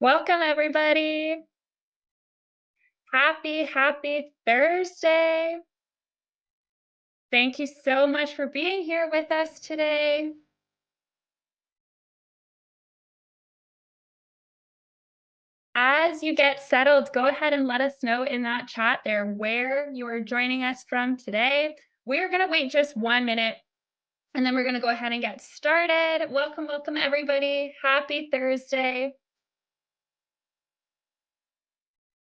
Welcome, everybody. Happy Thursday. Thank you so much for being here with us today. As you get settled, go ahead and let us know in that chat there where you are joining us from today. We're going to wait just 1 minute and then we're going to go ahead and get started. Welcome, everybody. Happy Thursday.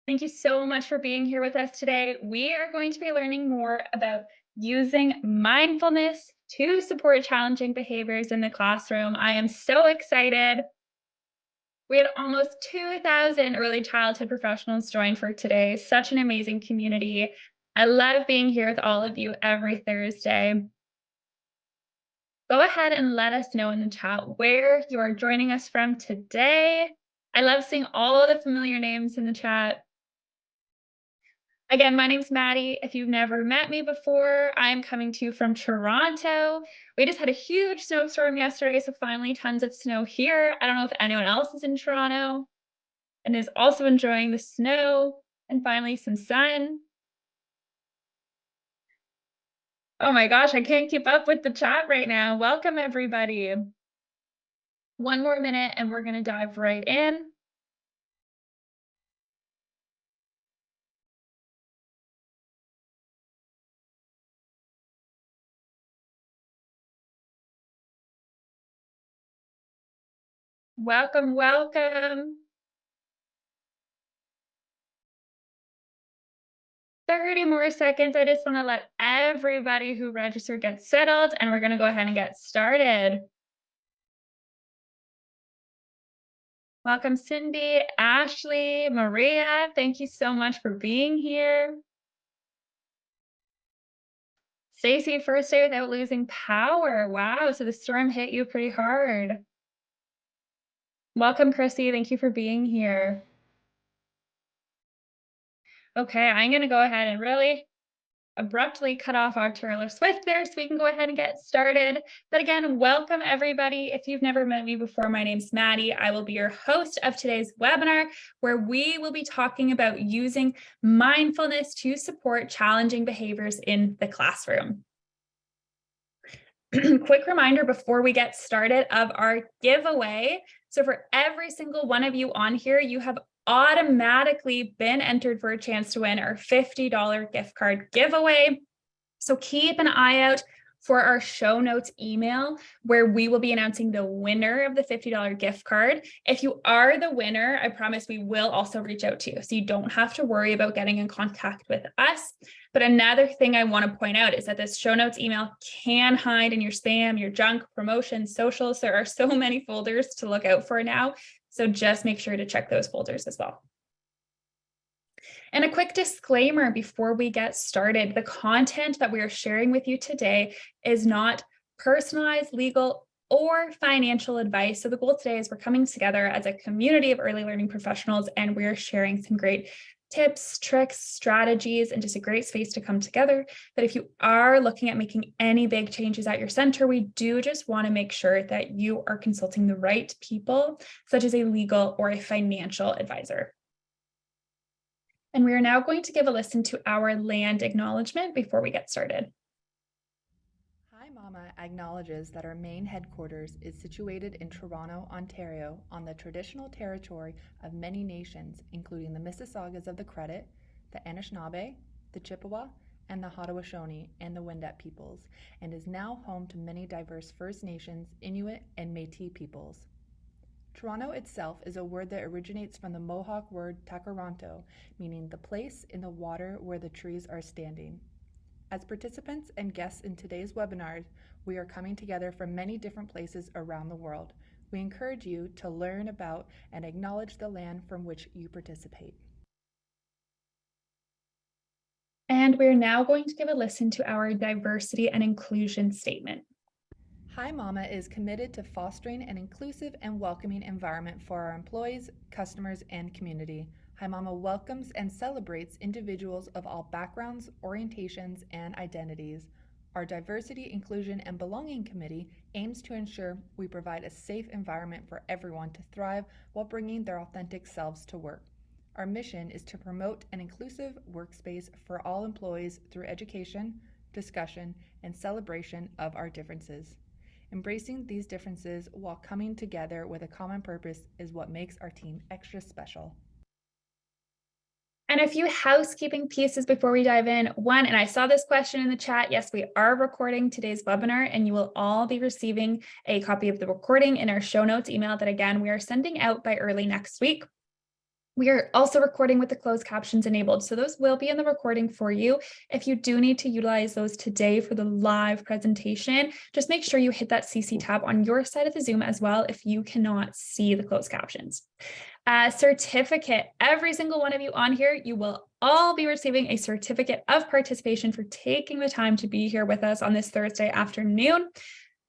Thank you so much for being here with us today. We are going to be learning more about using mindfulness to support challenging behaviors in the classroom. I am so excited. We had almost 2,000 early childhood professionals join for today. Such an amazing community. I love being here with all of you every Thursday. Go ahead and let us know in the chat where you are joining us from today. I love seeing all of the familiar names in the chat. Again, my name's Maddie. If you've never met me before, I'm coming to you from Toronto. We just had a huge snowstorm yesterday, so finally tons of snow here. I don't know if anyone else is in Toronto and is also enjoying the snow and finally some sun. Oh my gosh, I can't keep up with the chat right now. Welcome, everybody. One more minute and we're going to dive right in. Welcome. 30 more seconds. I just want to let everybody who registered get settled, and we're going to go ahead and get started. Welcome, Cindy, Ashley, Maria. Thank you so much for being here. Stacy, first day without losing power. Wow, so the storm hit you pretty hard. Welcome, Chrissy. Thank you for being here. Okay, I'm going to go ahead and really abruptly cut off our Taylor Swift there so we can go ahead and get started. But again, welcome everybody. If you've never met me before, my name's Maddie. I will be your host of today's webinar, where we will be talking about using mindfulness to support challenging behaviors in the classroom. Quick reminder before we get started of our giveaway. So for every single one of you on here, you have automatically been entered for a chance to win our $50 gift card giveaway. So keep an eye out for our show notes email, where we will be announcing the winner of the $50 gift card. If you are the winner, I promise we will also reach out to you, so you don't have to worry about getting in contact with us. But another thing I want to point out is that this show notes email can hide in your spam, your junk, promotions, socials. There are so many folders to look out for now. So just make sure to check those folders as well. And a quick disclaimer before we get started, the content that we are sharing with you today is not personalized, legal, or financial advice. So the goal today is we're coming together as a community of early learning professionals, and we're sharing some great tips, tricks, strategies, and just a great space to come together. But if you are looking at making any big changes at your center, we do just want to make sure that you are consulting the right people, such as a legal or a financial advisor. And we are now going to give a listen to our land acknowledgement before we get started. Hi Mama acknowledges that our main headquarters is situated in Toronto, Ontario, on the traditional territory of many nations, including the Mississaugas of the Credit, the Anishinaabe, the Chippewa, and the Haudenosaunee and the Wendat peoples, and is now home to many diverse First Nations, Inuit, and Métis peoples. Toronto itself is a word that originates from the Mohawk word takaranto, meaning the place in the water where the trees are standing. As participants and guests in today's webinar, we are coming together from many different places around the world. We encourage you to learn about and acknowledge the land from which you participate. And we're now going to give a listen to our diversity and inclusion statement. Hi Mama is committed to fostering an inclusive and welcoming environment for our employees, customers, and community. Hi Mama welcomes and celebrates individuals of all backgrounds, orientations, and identities. Our Diversity, Inclusion, and Belonging Committee aims to ensure we provide a safe environment for everyone to thrive while bringing their authentic selves to work. Our mission is to promote an inclusive workspace for all employees through education, discussion, and celebration of our differences. Embracing these differences while coming together with a common purpose is what makes our team extra special. And a few housekeeping pieces before we dive in. One, and I saw this question in the chat. Yes, we are recording today's webinar, and you will all be receiving a copy of the recording in our show notes email that, again, we are sending out by early next week. We are also recording with the closed captions enabled, so those will be in the recording for you. If you do need to utilize those today for the live presentation, just make sure you hit that CC tab on your side of the Zoom as well if you cannot see the closed captions. Certificate. Every single one of you on here, you will all be receiving a certificate of participation for taking the time to be here with us on this Thursday afternoon.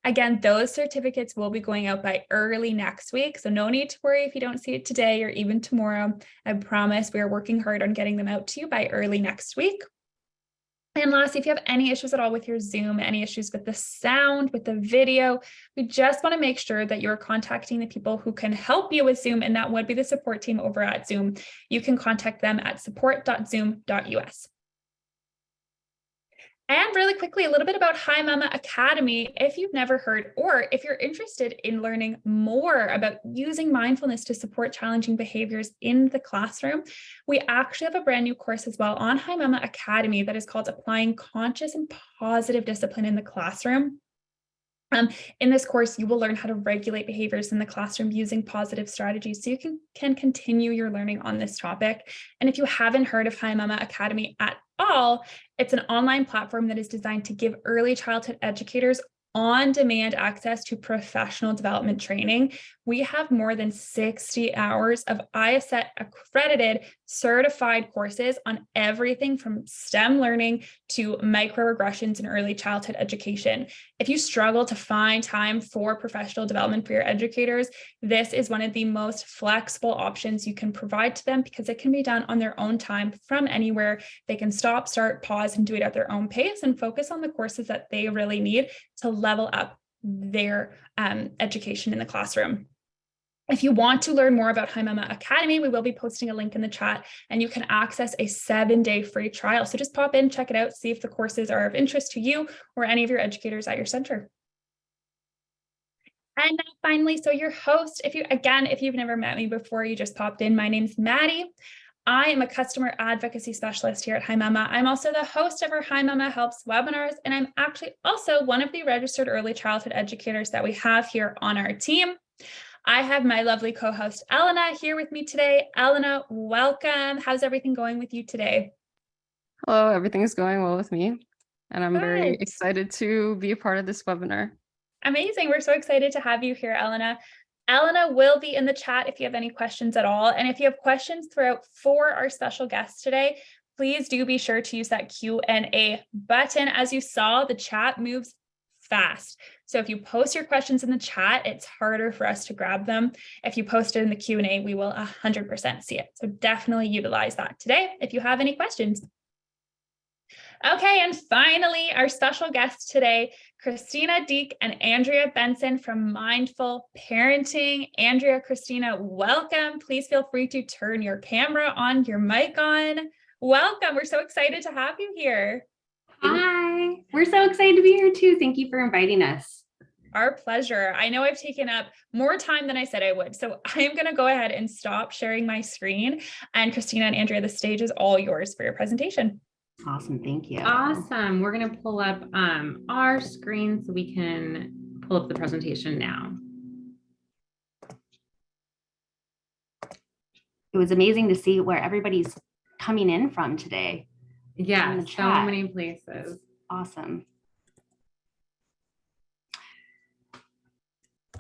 Again, those certificates will be going out by early next week, so no need to worry if you don't see it today or even tomorrow. I promise we are working hard on getting them out to you by early next week. And lastly, if you have any issues at all with your Zoom, any issues with the sound, with the video, we just want to make sure that you're contacting the people who can help you with Zoom, and that would be the support team over at Zoom. You can contact them at support.zoom.us. And really quickly, a little bit about Hi Mama Academy. If you've never heard, or if you're interested in learning more about using mindfulness to support challenging behaviors in the classroom, we actually have a brand new course as well on Hi Mama Academy that is called Applying Conscious and Positive Discipline in the Classroom. In this course, you will learn how to regulate behaviors in the classroom using positive strategies so you can continue your learning on this topic. And if you haven't heard of Hi Mama Academy at all, it's an online platform that is designed to give early childhood educators on-demand access to professional development training. We have more than 60 hours of ISET accredited certified courses on everything from STEM learning to microaggressions in early childhood education. If you struggle to find time for professional development for your educators, this is one of the most flexible options you can provide to them because it can be done on their own time from anywhere. They can stop, start, pause, and do it at their own pace and focus on the courses that they really need to level up their education in the classroom. If you want to learn more about Hi Mama Academy, we will be posting a link in the chat and you can access a 7-day free trial. So just pop in, check it out, see if the courses are of interest to you or any of your educators at your center. And finally, so your host, if you've never met me before, you just popped in, my name's Maddie. I am a customer advocacy specialist here at Hi Mama. I'm also the host of our Hi Mama Helps webinars, and I'm actually also one of the registered early childhood educators that we have here on our team. I have my lovely co-host Elena here with me today. Elena, welcome. How's everything going with you today? Hello, everything's going well with me, and I'm very Good. excited to be a part of this webinar. Amazing. We're so excited to have you here, Elena. Elena will be in the chat if you have any questions at all. And if you have questions throughout for our special guest today, please do be sure to use that Q&A button. As you saw, the chat moves fast. So if you post your questions in the chat, it's harder for us to grab them. If you post it in the Q&A, we will 100% see it. So definitely utilize that today if you have any questions. Okay, and finally, our special guests today, Christina, Deak, and Andrea Benson from Mindful Parenting. Andrea, Christina, welcome. Please feel free to turn your camera on, your mic on. Welcome. We're so excited to have you here. Hi, we're so excited to be here too. Thank you for inviting us. Our pleasure. I know I've taken up more time than I said I would, so I'm going to go ahead and stop sharing my screen. And Christina and Andrea, the stage is all yours for your presentation. Awesome, thank you. Awesome. We're going to pull up our screen so we can pull up the presentation now. It was amazing to see where everybody's coming in from today. Yeah, so many places. Awesome.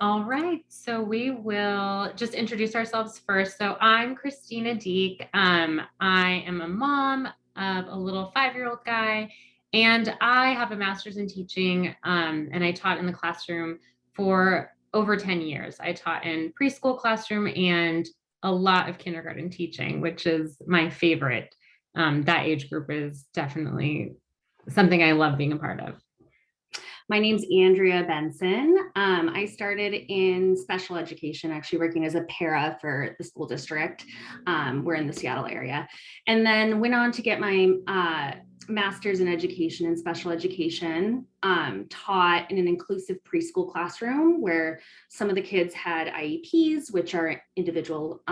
All right, so we will just introduce ourselves first. So I'm Christina Deak. I am a mom of a little 5-year-old guy, and I have a master's in teaching, and I taught in the classroom for over 10 years. I taught in preschool classroom and a lot of kindergarten teaching, which is my favorite. That age group is definitely something I love being a part of. My name's Andrea Benson. I started in special education, actually working as a para for the school district. We're in the Seattle area. And then went on to get my master's in education and special education, taught in an inclusive preschool classroom where some of the kids had IEPs, which are individual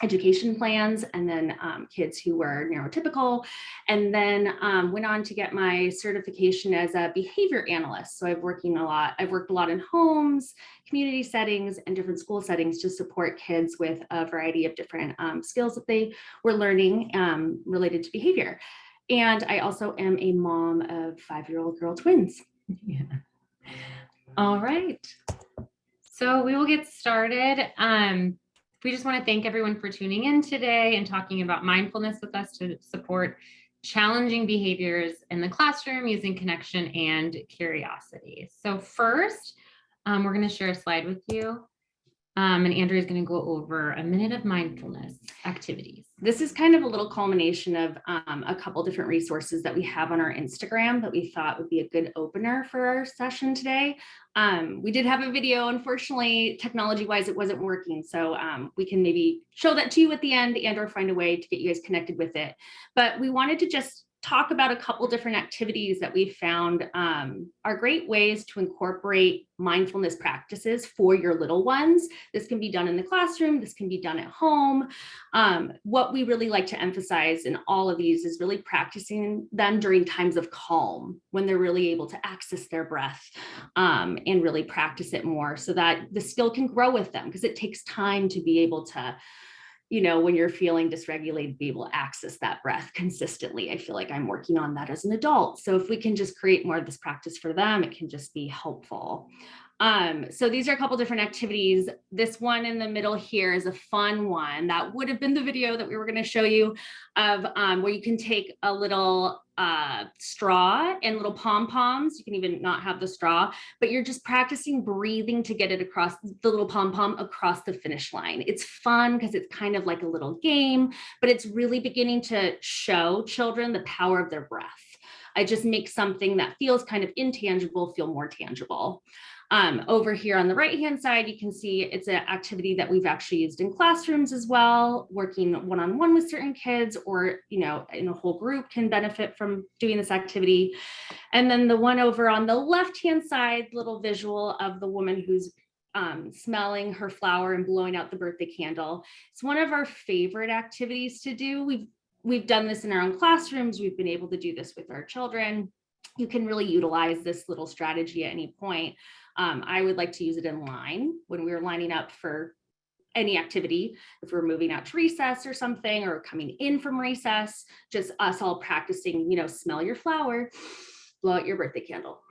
education plans, and then kids who were neurotypical, and then went on to get my certification as a behavior analyst. So I've worked a lot in homes, community settings, and different school settings to support kids with a variety of different skills that they were learning related to behavior. And I also am a mom of 5-year-old girl twins. Yeah. All right. So we will get started. We just want to thank everyone for tuning in today and talking about mindfulness with us to support challenging behaviors in the classroom using connection and curiosity. So first, we're going to share a slide with you. And Andrea is going to go over a minute of mindfulness activities. This is kind of a little culmination of a couple different resources that we have on our Instagram that we thought would be a good opener for our session today. We did have a video, unfortunately, technology-wise, it wasn't working. So we can maybe show that to you at the end and or find a way to get you guys connected with it. But we wanted to just talk about a couple different activities that we found are great ways to incorporate mindfulness practices for your little ones. This can be done in the classroom, this can be done at home. What we really like to emphasize in all of these is really practicing them during times of calm, when they're really able to access their breath and really practice it more so that the skill can grow with them, because it takes time to be able to, when you're feeling dysregulated, be able to access that breath consistently. I feel like I'm working on that as an adult. So if we can just create more of this practice for them, it can just be helpful. So these are a couple different activities. This one in the middle here is a fun one. That would have been the video that we were going to show you of where you can take a little straw and little pom-poms. You can even not have the straw, but you're just practicing breathing to get it across the little pom-pom across the finish line. It's fun because it's kind of like a little game, but it's really beginning to show children the power of their breath. I just make something that feels kind of intangible feel more tangible. Over here on the right-hand side, you can see it's an activity that we've actually used in classrooms as well, working one-on-one with certain kids, or, in a whole group can benefit from doing this activity. And then the one over on the left-hand side, little visual of the woman who's smelling her flower and blowing out the birthday candle. It's one of our favorite activities to do. We've done this in our own classrooms. We've been able to do this with our children. You can really utilize this little strategy at any point. I would like to use it in line when we were lining up for any activity. If we're moving out to recess or something, or coming in from recess, just us all practicing, smell your flower, blow out your birthday candle.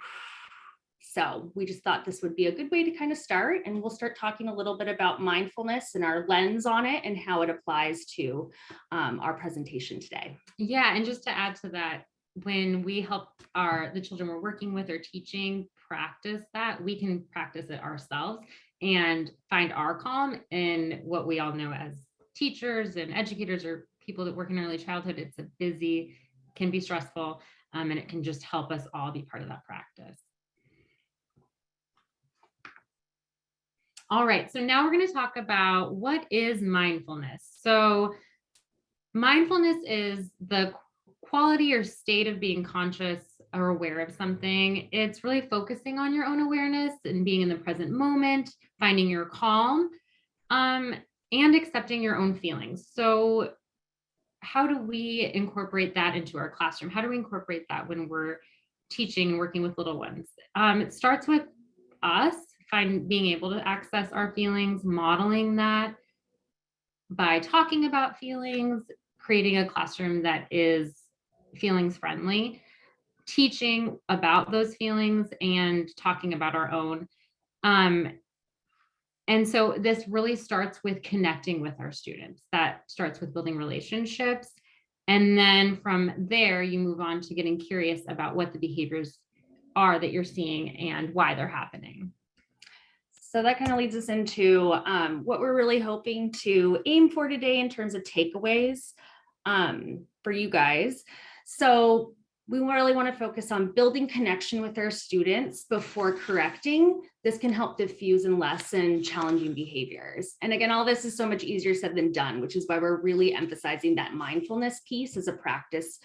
So we just thought this would be a good way to kind of start, and we'll start talking a little bit about mindfulness and our lens on it and how it applies to our presentation today. Yeah, and just to add to that, when we help the children we're working with or teaching practice that, we can practice it ourselves and find our calm in what we all know as teachers and educators or people that work in early childhood. It's can be stressful, and it can just help us all be part of that practice. All right, so now we're going to talk about what is mindfulness. So mindfulness is the quality or state of being conscious or aware of something. It's really focusing on your own awareness and being in the present moment, finding your calm, and accepting your own feelings. So how do we incorporate that into our classroom? How do we incorporate that when we're teaching and working with little ones? It starts with us being able to access our feelings, modeling that by talking about feelings, creating a classroom that is feelings friendly, teaching about those feelings and talking about our own. And so this really starts with connecting with our students. That starts with building relationships. And then from there, you move on to getting curious about what the behaviors are that you're seeing and why they're happening. So that kind of leads us into what we're really hoping to aim for today in terms of takeaways for you guys. So we really want to focus on building connection with our students before correcting. This can help diffuse and lessen challenging behaviors. And again, all this is so much easier said than done, which is why we're really emphasizing that mindfulness piece as a practice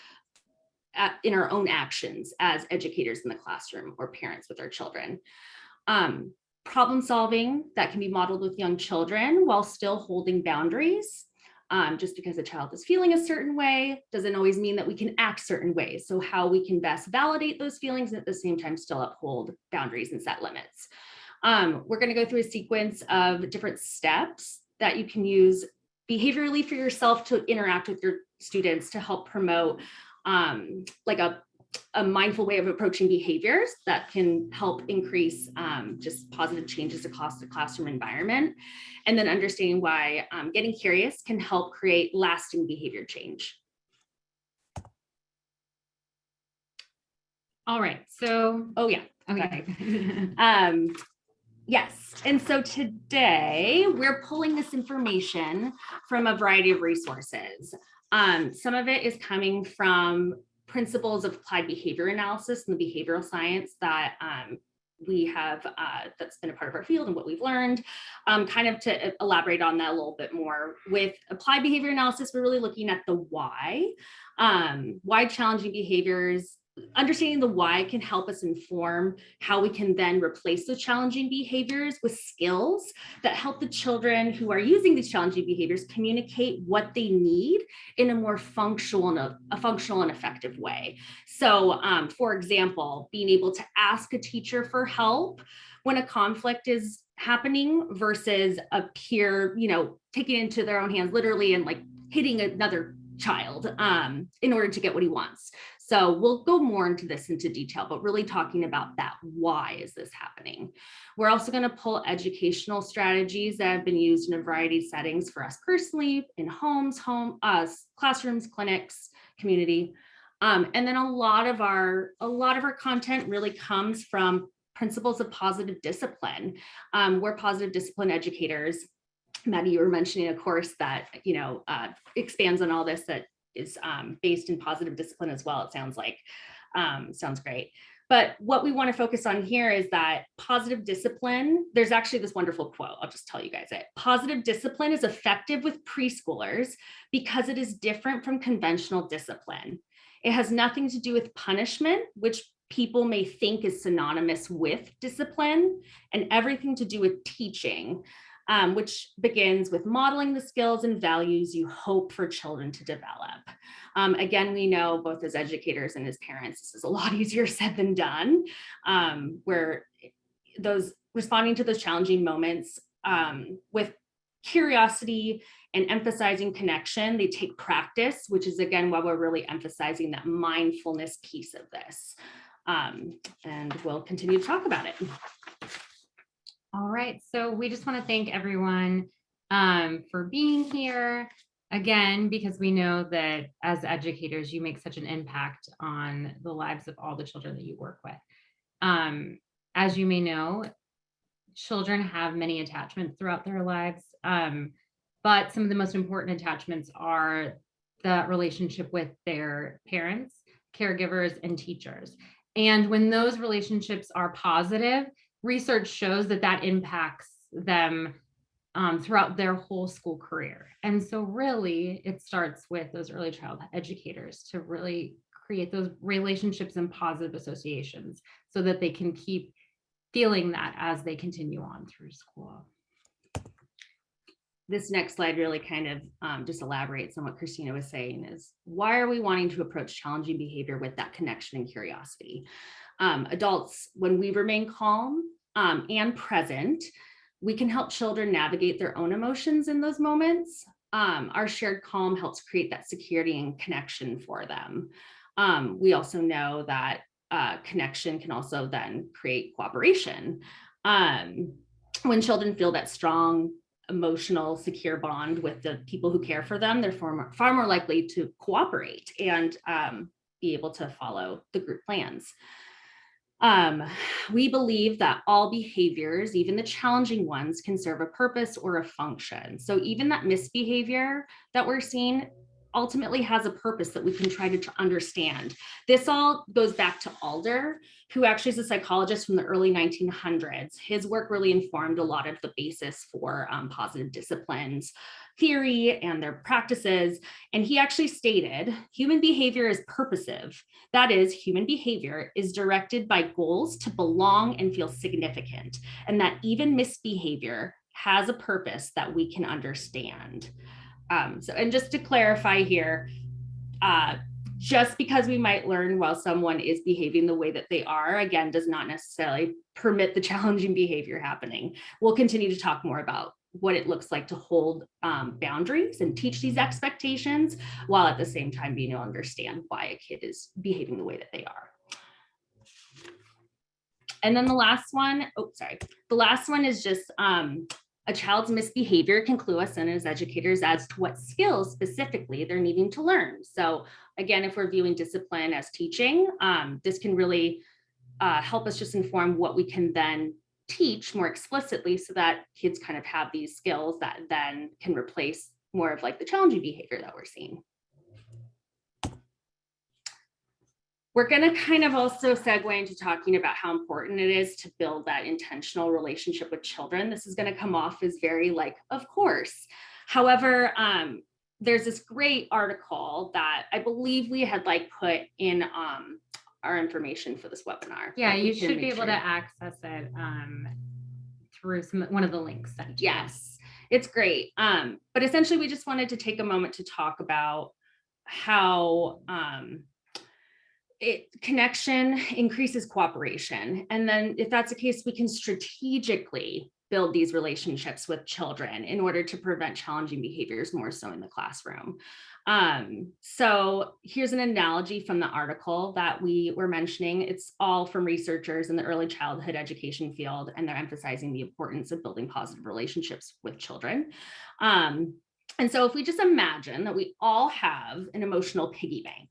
in our own actions as educators in the classroom or parents with our children. Problem solving that can be modeled with young children while still holding boundaries. Just because a child is feeling a certain way doesn't always mean that we can act certain ways. So how we can best validate those feelings and at the same time still uphold boundaries and set limits. We're going to go through a sequence of different steps that you can use behaviorally for yourself to interact with your students to help promote like a mindful way of approaching behaviors that can help increase just positive changes across the classroom environment. And then understanding why getting curious can help create lasting behavior change. All right, so, Oh yeah, okay. yes, and so today we're pulling this information from a variety of resources. Some of it is coming from principles of applied behavior analysis and the behavioral science that we have that's been a part of our field and what we've learned. Kind of to elaborate on that a little bit more, with applied behavior analysis, we're really looking at the why challenging behaviors. Understanding the why can help us inform how we can then replace those challenging behaviors with skills that help the children who are using these challenging behaviors communicate what they need in a more functional and effective way. So, for example, being able to ask a teacher for help when a conflict is happening versus a peer, taking it into their own hands literally and like hitting another child in order to get what he wants. So we'll go more into detail, but really talking about that. Why is this happening? We're also going to pull educational strategies that have been used in a variety of settings for us personally, in homes, classrooms, clinics, community. And then a lot of our content really comes from principles of positive discipline. We're positive discipline educators. Maddie, you were mentioning a course that expands on all this, that is based in positive discipline as well. It sounds like sounds great. But what we want to focus on here is that positive discipline, there's actually this wonderful quote. I'll just tell you guys it. Positive discipline is effective with preschoolers because it is different from conventional discipline. It has nothing to do with punishment, which people may think is synonymous with discipline, and everything to do with teaching. Which begins with modeling the skills and values you hope for children to develop. Again, we know both as educators and as parents, this is a lot easier said than done, where those responding to those challenging moments with curiosity and emphasizing connection, they take practice, which is again why we're really emphasizing that mindfulness piece of this. And we'll continue to talk about it. All right, so we just want to thank everyone for being here again, because we know that as educators, you make such an impact on the lives of all the children that you work with. As you may know, children have many attachments throughout their lives, but some of the most important attachments are the relationship with their parents, caregivers, and teachers. And when those relationships are positive, research shows that impacts them throughout their whole school career. And so really it starts with those early childhood educators to really create those relationships and positive associations so that they can keep feeling that as they continue on through school. This next slide really kind of just elaborates on what Christina was saying, is why are we wanting to approach challenging behavior with that connection and curiosity? Adults, when we remain calm and present, we can help children navigate their own emotions in those moments. Our shared calm helps create that security and connection for them. We also know that connection can also then create cooperation. When children feel that strong, emotional, secure bond with the people who care for them, they're far more likely to cooperate and be able to follow the group plans. We believe that all behaviors, even the challenging ones, can serve a purpose or a function. So even that misbehavior that we're seeing, ultimately has a purpose that we can try to understand. This all goes back to Alder, who actually is a psychologist from the early 1900s. His work really informed a lot of the basis for positive disciplines theory and their practices. And he actually stated, human behavior is purposive. That is, human behavior is directed by goals to belong and feel significant, and that even misbehavior has a purpose that we can understand. And just to clarify here, just because we might learn while someone is behaving the way that they are, again, does not necessarily permit the challenging behavior happening. We'll continue to talk more about what it looks like to hold boundaries and teach these expectations, while at the same time being able to understand why a kid is behaving the way that they are. And then the last one is just a child's misbehavior can clue us in as educators as to what skills specifically they're needing to learn. So again, if we're viewing discipline as teaching, this can really help us just inform what we can then teach more explicitly, so that kids kind of have these skills that then can replace more of like the challenging behavior that we're seeing. We're going to kind of also segue into talking about how important it is to build that intentional relationship with children. This is going to come off as very like, of course. However, there's this great article that I believe we had like put in our information for this webinar. Yeah, you should be able to access it through one of the links sent. Yes, it's great. But essentially, we just wanted to take a moment to talk about how connection increases cooperation. And then if that's the case, we can strategically build these relationships with children in order to prevent challenging behaviors more so in the classroom. So here's an analogy from the article that we were mentioning. It's all from researchers in the early childhood education field, and they're emphasizing the importance of building positive relationships with children. And so if we just imagine that we all have an emotional piggy bank,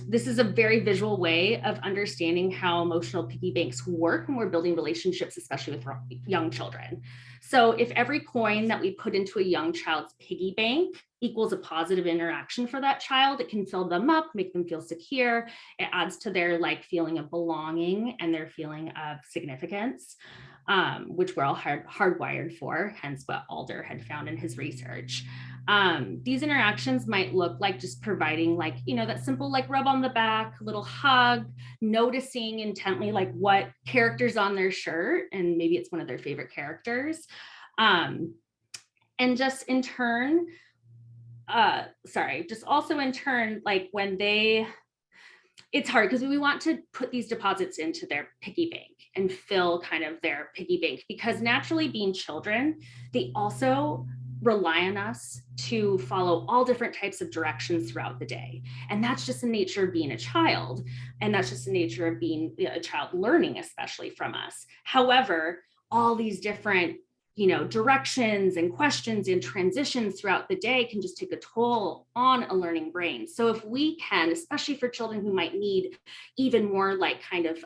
this is a very visual way of understanding how emotional piggy banks work when we're building relationships, especially with young children. So if every coin that we put into a young child's piggy bank equals a positive interaction for that child, it can fill them up, make them feel secure. It adds to their like feeling of belonging and their feeling of significance, which we're all hardwired for, hence what Alder had found in his research. These interactions might look like just providing like, that simple like rub on the back, little hug, noticing intently like what character's on their shirt, and maybe it's one of their favorite characters. And just in turn, also in turn, like when it's hard because we want to put these deposits into their piggy bank and fill kind of their piggy bank, because naturally being children, they also rely on us to follow all different types of directions throughout the day. And that's just the nature of being a child. And that's just the nature of being a child learning, especially from us. However, all these different directions and questions and transitions throughout the day can just take a toll on a learning brain. So if we can, especially for children who might need even more like kind of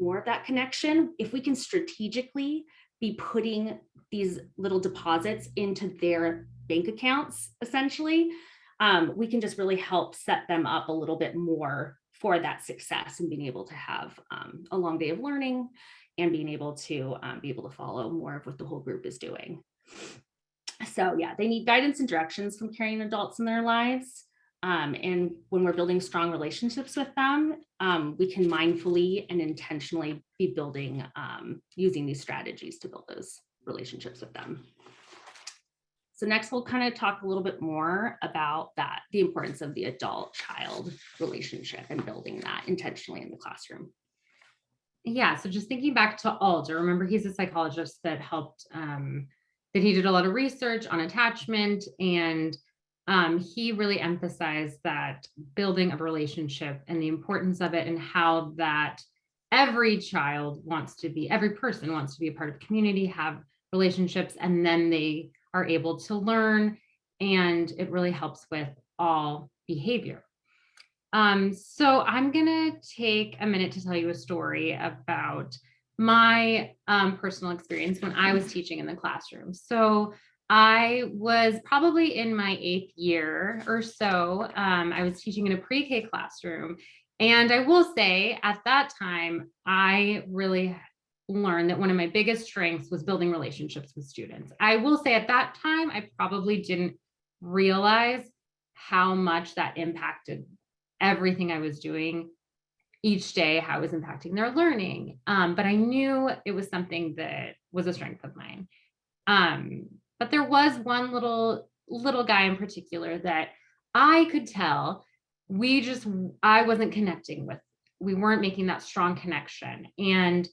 more of that connection, if we can strategically be putting these little deposits into their bank accounts, essentially, we can just really help set them up a little bit more for that success and being able to have a long day of learning and being able to follow more of what the whole group is doing. So yeah, they need guidance and directions from caring adults in their lives. And when we're building strong relationships with them, we can mindfully and intentionally be building, using these strategies to build those relationships with them. So next we'll kind of talk a little bit more about the importance of the adult-child relationship and building that intentionally in the classroom. Yeah, so just thinking back to Alder, remember he's a psychologist that helped, that he did a lot of research on attachment, and he really emphasized that building a relationship and the importance of it, and how that every person wants to be a part of community, have relationships, and then they are able to learn, and it really helps with all behavior. So I'm gonna take a minute to tell you a story about my personal experience when I was teaching in the classroom. So I was probably in my 8th year or so. I was teaching in a pre-K classroom. And I will say at that time, I really learned that one of my biggest strengths was building relationships with students. I will say at that time, I probably didn't realize how much that impacted everything I was doing each day, how it was impacting their learning. But I knew it was something that was a strength of mine. But there was one little guy in particular that I could tell I wasn't connecting with. We weren't making that strong connection. And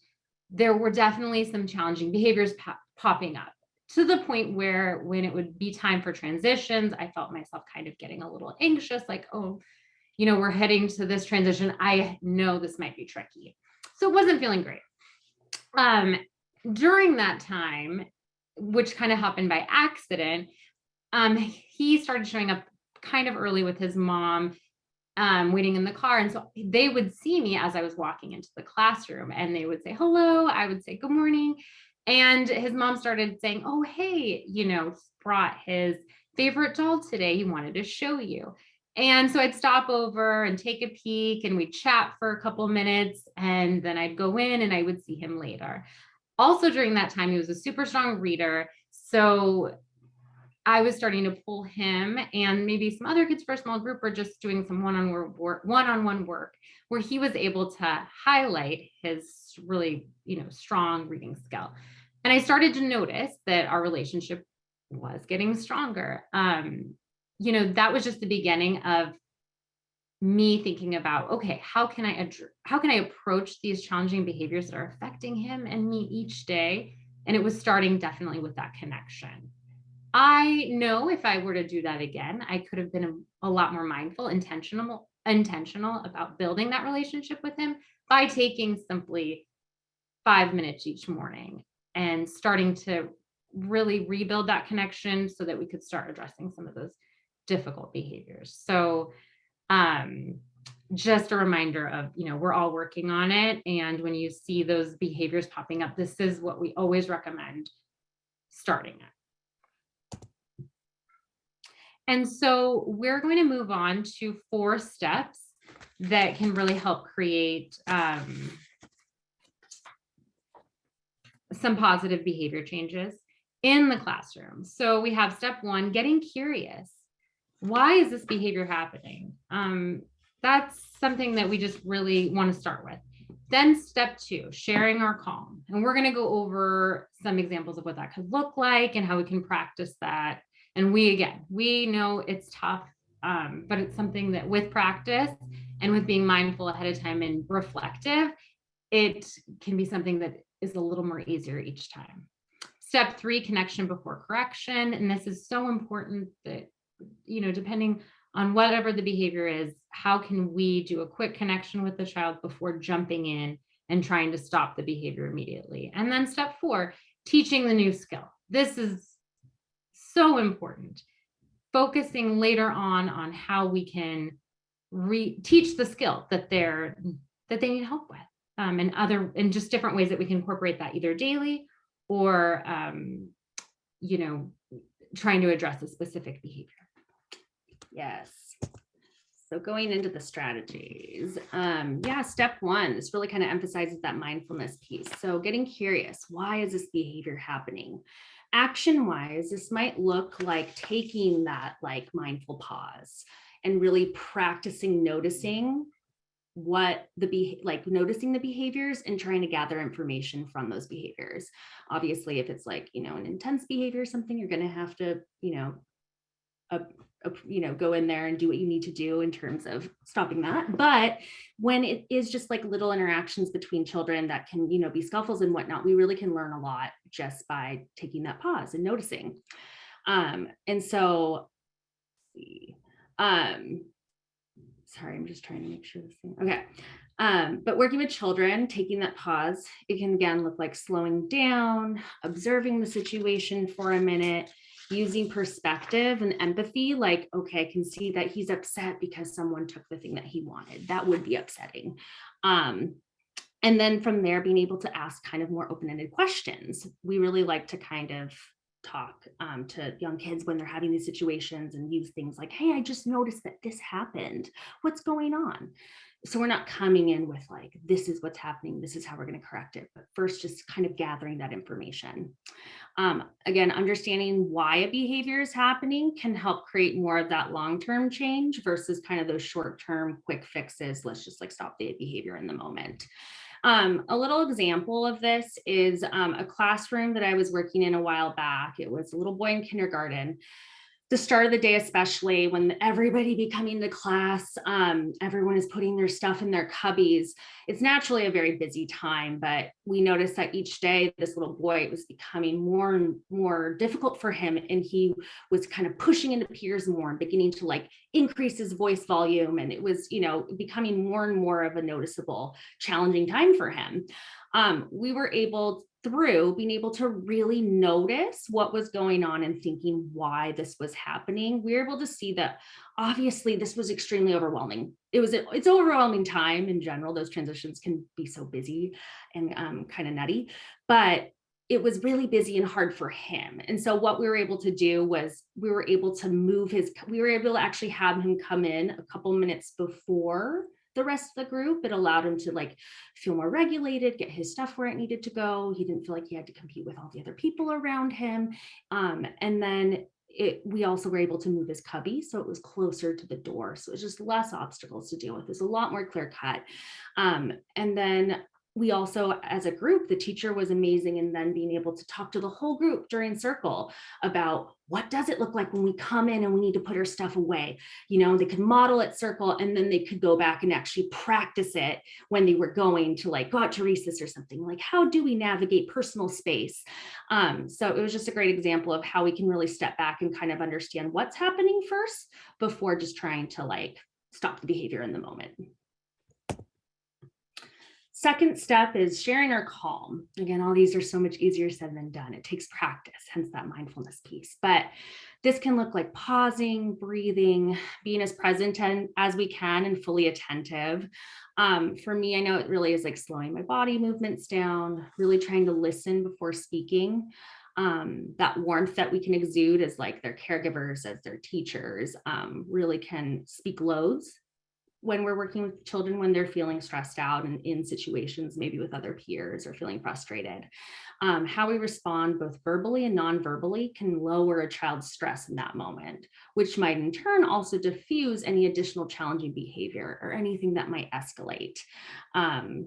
there were definitely some challenging behaviors popping up, to the point where when it would be time for transitions, I felt myself kind of getting a little anxious, like, oh, we're heading to this transition. I know this might be tricky. So it wasn't feeling great. During that time, which kind of happened by accident, he started showing up kind of early with his mom, waiting in the car. And so they would see me as I was walking into the classroom, and they would say hello. I would say good morning. And his mom started saying, oh, hey, brought his favorite doll today. He wanted to show you. And so I'd stop over and take a peek, and we'd chat for a couple minutes, and then I'd go in and I would see him later. Also during that time, he was a super strong reader. So I was starting to pull him and maybe some other kids for a small group, or just doing some one-on-one work where he was able to highlight his really, strong reading skill. And I started to notice that our relationship was getting stronger. That was just the beginning of me thinking about, okay, how can I approach these challenging behaviors that are affecting him and me each day? And it was starting definitely with that connection. I know if I were to do that again, I could have been a lot more mindful, intentional about building that relationship with him by taking simply 5 minutes each morning and starting to really rebuild that connection so that we could start addressing some of those difficult behaviors. So just a reminder of, we're all working on it. And when you see those behaviors popping up, this is what we always recommend starting at. And so we're going to move on to 4 steps that can really help create some positive behavior changes in the classroom. So we have step 1, getting curious. Why is this behavior happening? That's something that we just really want to start with. Then step 2, sharing our calm. And we're going to go over some examples of what that could look like and how we can practice that. And we know it's tough, but it's something that with practice and with being mindful ahead of time and reflective, it can be something that is a little more easier each time. Step 3, connection before correction. And this is so important that, depending on whatever the behavior is, how can we do a quick connection with the child before jumping in and trying to stop the behavior immediately? And then step 4, teaching the new skill. This is so important. Focusing later on how we can teach the skill that they need help with, and just different ways that we can incorporate that either daily or trying to address a specific behavior. Yes. So going into the strategies, step 1, this really kind of emphasizes that mindfulness piece. So getting curious, why is this behavior happening? Action wise, this might look like taking that mindful pause and really practicing noticing noticing the behaviors and trying to gather information from those behaviors. Obviously, if it's an intense behavior or something, you're going to have to, go in there and do what you need to do in terms of stopping that. But when it is just little interactions between children that can, be scuffles and whatnot, we really can learn a lot just by taking that pause and noticing. And so, sorry, I'm just trying to make sure this thing, okay. But working with children, taking that pause, it can again look like slowing down, observing the situation for a minute, using perspective and empathy, okay, I can see that he's upset because someone took the thing that he wanted. That would be upsetting. And then from there, being able to ask kind of more open-ended questions. We really like to kind of talk to young kids when they're having these situations and use things like, hey, I just noticed that this happened. What's going on? So we're not coming in with like, this is what's happening, this is how we're going to correct it. But first, just kind of gathering that information. Again, understanding why a behavior is happening can help create more of that long-term change versus kind of those short-term quick fixes. Let's just like stop the behavior in the moment. A little example of this is a classroom that I was working in a while back. It was a little boy in kindergarten. The start of the day, especially when everybody be coming to class, everyone is putting their stuff in their cubbies. It's naturally a very busy time, but we noticed that each day this little boy, it was becoming more and more difficult for him. And he was kind of pushing into peers more and beginning to like increase his voice volume. And it was, becoming more and more of a noticeable, challenging time for him. We were able, through being able to really notice what was going on and thinking why this was happening, we were able to see that obviously this was extremely overwhelming. It's overwhelming time in general. Those transitions can be so busy and kind of nutty, but it was really busy and hard for him. And so what we were able to do was we were able to actually have him come in a couple minutes before the rest of the group. It allowed him to like feel more regulated, get his stuff where it needed to go. He didn't feel like he had to compete with all the other people around him. And then we also were able to move his cubby, so it was closer to the door. So it was just less obstacles to deal with. It's a lot more clear cut. And then we also, as a group, the teacher was amazing. And then being able to talk to the whole group during circle about what does it look like when we come in and we need to put our stuff away. They could model at circle, and then they could go back and actually practice it when they were going to like go out to recess or something. Like, how do we navigate personal space? So it was just a great example of how we can really step back and kind of understand what's happening first before just trying to like stop the behavior in the moment. Second step is sharing our calm. Again, all these are so much easier said than done. It takes practice, hence that mindfulness piece. But this can look like pausing, breathing, being as present as we can and fully attentive. For me, I know it really is like slowing my body movements down, really trying to listen before speaking. That warmth that we can exude as like their caregivers, as their teachers, really can speak loads when we're working with children when they're feeling stressed out and in situations, maybe with other peers or feeling frustrated. How we respond both verbally and non-verbally can lower a child's stress in that moment, which might in turn also diffuse any additional challenging behavior or anything that might escalate.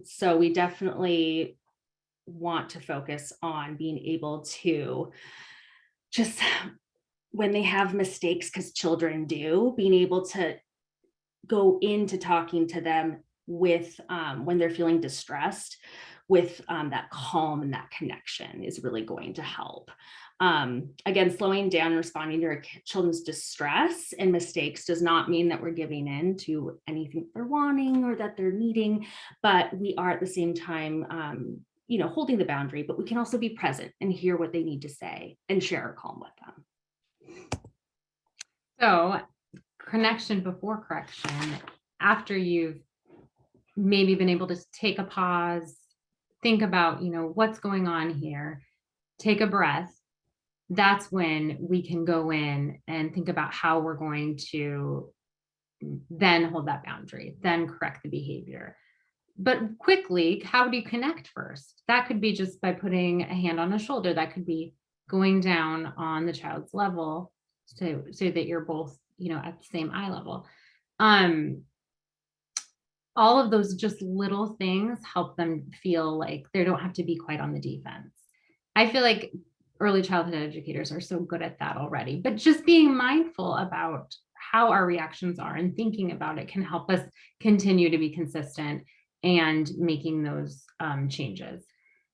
So we definitely want to focus on being able to just, when they have mistakes, because children do, being able to go into talking to them with when they're feeling distressed with that calm and that connection is really going to help. Again, slowing down and responding to our children's distress and mistakes does not mean that we're giving in to anything they're wanting or that they're needing, but we are at the same time holding the boundary, but we can also be present and hear what they need to say and share our calm with them. So connection before correction, after you've maybe been able to take a pause, think about, what's going on here, take a breath, that's when we can go in and think about how we're going to then hold that boundary, then correct the behavior. But quickly, how do you connect first? That could be just by putting a hand on a shoulder. That could be going down on the child's level so that you're both at the same eye level. All of those just little things help them feel like they don't have to be quite on the defense. I feel like early childhood educators are so good at that already, but just being mindful about how our reactions are and thinking about it can help us continue to be consistent and making those changes.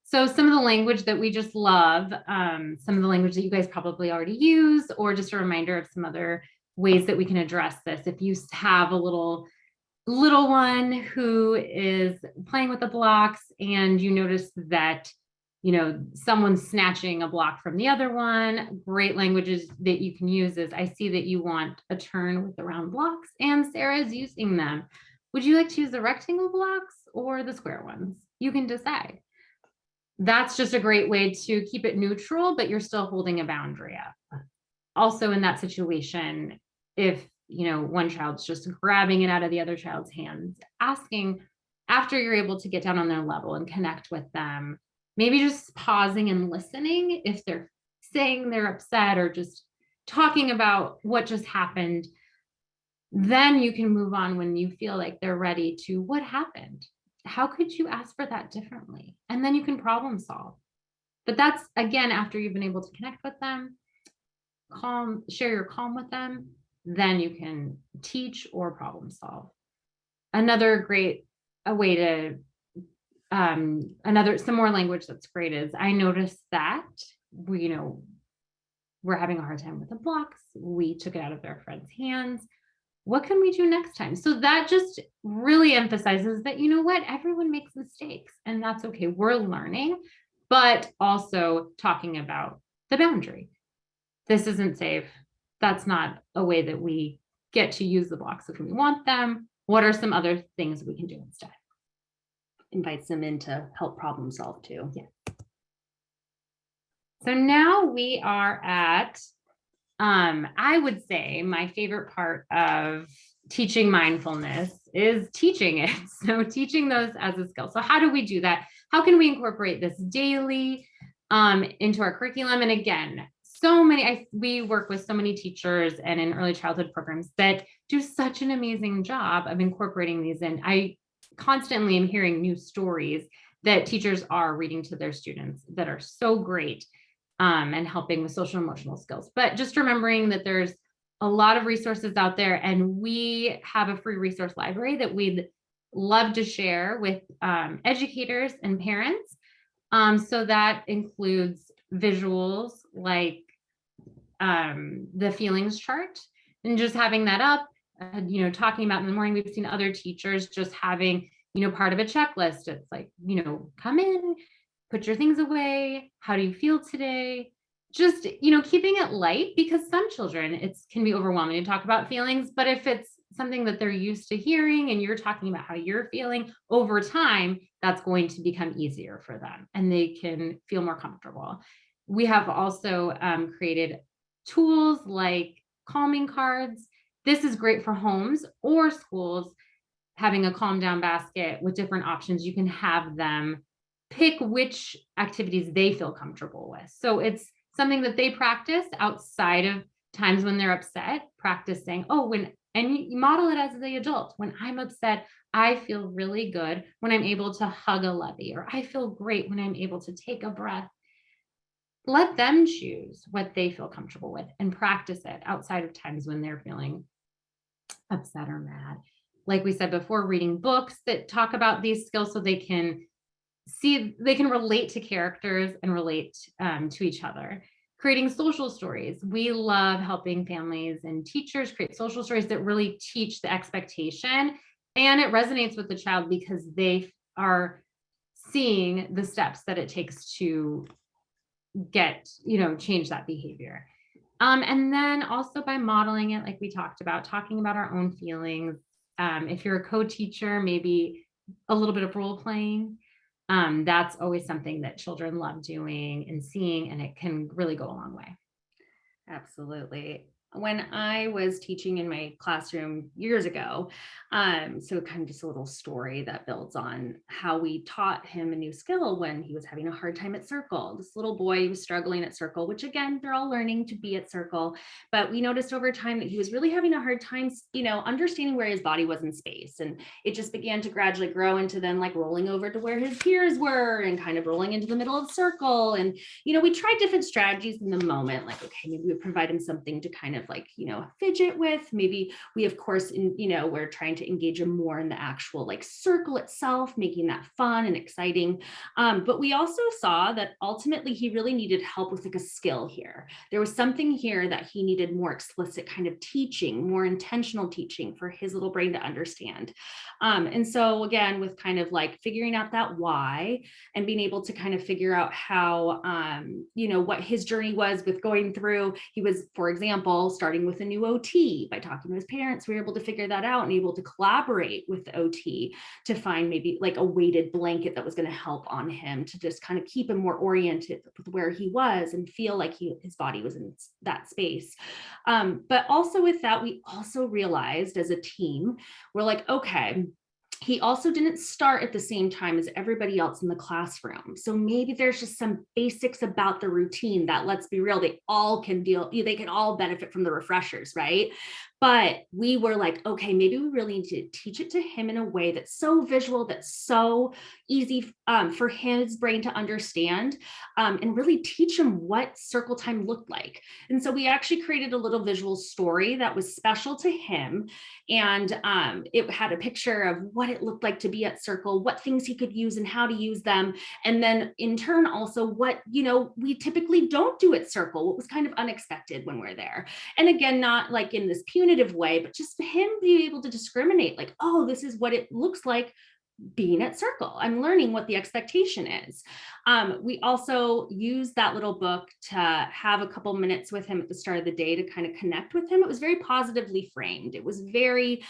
So some of the language that we just love, some of the language that you guys probably already use, or just a reminder of some other ways that we can address this. If you have a little one who is playing with the blocks and you notice that, someone's snatching a block from the other one, great languages that you can use is, I see that you want a turn with the round blocks and Sarah's using them. Would you like to use the rectangle blocks or the square ones? You can decide. that's just a great way to keep it neutral, but you're still holding a boundary up. Also in that situation, if, one child's just grabbing it out of the other child's hands, asking after you're able to get down on their level and connect with them, maybe just pausing and listening if they're saying they're upset or just talking about what just happened, then you can move on when you feel like they're ready to what happened. How could you ask for that differently? And then you can problem solve. But that's, again, after you've been able to connect with them, share your calm with them, then you can teach or problem solve. Another great way to, some more language that's great is, I noticed that we're having a hard time with the blocks. We took it out of their friend's hands. What can we do next time? So that just really emphasizes that, everyone makes mistakes and that's okay. We're learning, but also talking about the boundary. This isn't safe. That's not a way that we get to use the blocks if we want them. What are some other things we can do instead? Invites them in to help problem solve too. Yeah. So now we are at, I would say my favorite part of teaching mindfulness is teaching it. So teaching those as a skill. So how do we do that? How can we incorporate this daily into our curriculum? And again, we work with so many teachers and in early childhood programs that do such an amazing job of incorporating these in. I constantly am hearing new stories that teachers are reading to their students that are so great. And helping with social and emotional skills. But just remembering that there's a lot of resources out there, and we have a free resource library that we'd love to share with educators and parents. So that includes visuals like the feelings chart, and just having that up, talking about in the morning. We've seen other teachers just having, part of a checklist. It's like, come in, put your things away. How do you feel today? Just, keeping it light, because some children, it can be overwhelming to talk about feelings, but if it's something that they're used to hearing and you're talking about how you're feeling over time, that's going to become easier for them and they can feel more comfortable. We have also created tools like calming cards. This is great for homes or schools, having a calm down basket with different options. You can have them pick which activities they feel comfortable with. So it's something that they practice outside of times when they're upset, practicing, and you model it as the adult. When I'm upset, I feel really good when I'm able to hug a levy, or I feel great when I'm able to take a breath. Let them choose what they feel comfortable with and practice it outside of times when they're feeling upset or mad. Like we said before, reading books that talk about these skills so they can relate to characters and relate to each other. Creating social stories. We love helping families and teachers create social stories that really teach the expectation, and it resonates with the child because they are seeing the steps that it takes to change that behavior. And then also by modeling it, like we talked about, talking about our own feelings. If you're a co-teacher, maybe a little bit of role playing. That's always something that children love doing and seeing, and it can really go a long way. Absolutely. When I was teaching in my classroom years ago, so kind of just a little story that builds on how we taught him a new skill when he was having a hard time at circle. This little boy was struggling at circle, which again, they're all learning to be at circle, but we noticed over time that he was really having a hard time, understanding where his body was in space. And it just began to gradually grow into then like rolling over to where his peers were and kind of rolling into the middle of the circle. And, we tried different strategies in the moment, like, okay, maybe we provide him something to kind of fidget with. Maybe we, of course, we're trying to engage him more in the actual like circle itself, making that fun and exciting. But we also saw that ultimately he really needed help with like a skill here. There was something here that he needed more explicit kind of teaching, more intentional teaching for his little brain to understand. And so again, with kind of like figuring out that why and being able to kind of figure out how, what his journey was with going through, he was, for example, starting with a new OT. By talking to his parents, we were able to figure that out and able to collaborate with the OT to find maybe like a weighted blanket that was going to help on him to just kind of keep him more oriented with where he was and feel like his body was in that space. But also with that, we also realized as a team, we're like, okay, he also didn't start at the same time as everybody else in the classroom. So maybe there's just some basics about the routine that, let's be real, they can all benefit from the refreshers, right? But we were like, okay, maybe we really need to teach it to him in a way that's so visual, that's so easy for his brain to understand, and really teach him what circle time looked like. And so we actually created a little visual story that was special to him. And it had a picture of what it looked like to be at circle, what things he could use and how to use them. And then in turn, also what, we typically don't do at circle, what was kind of unexpected when we're there. And again, not like in this punitive way, but just him being able to discriminate, like, oh, this is what it looks like being at circle. I'm learning what the expectation is. We also use that little book to have a couple minutes with him at the start of the day to kind of connect with him. It was very positively framed. It was very,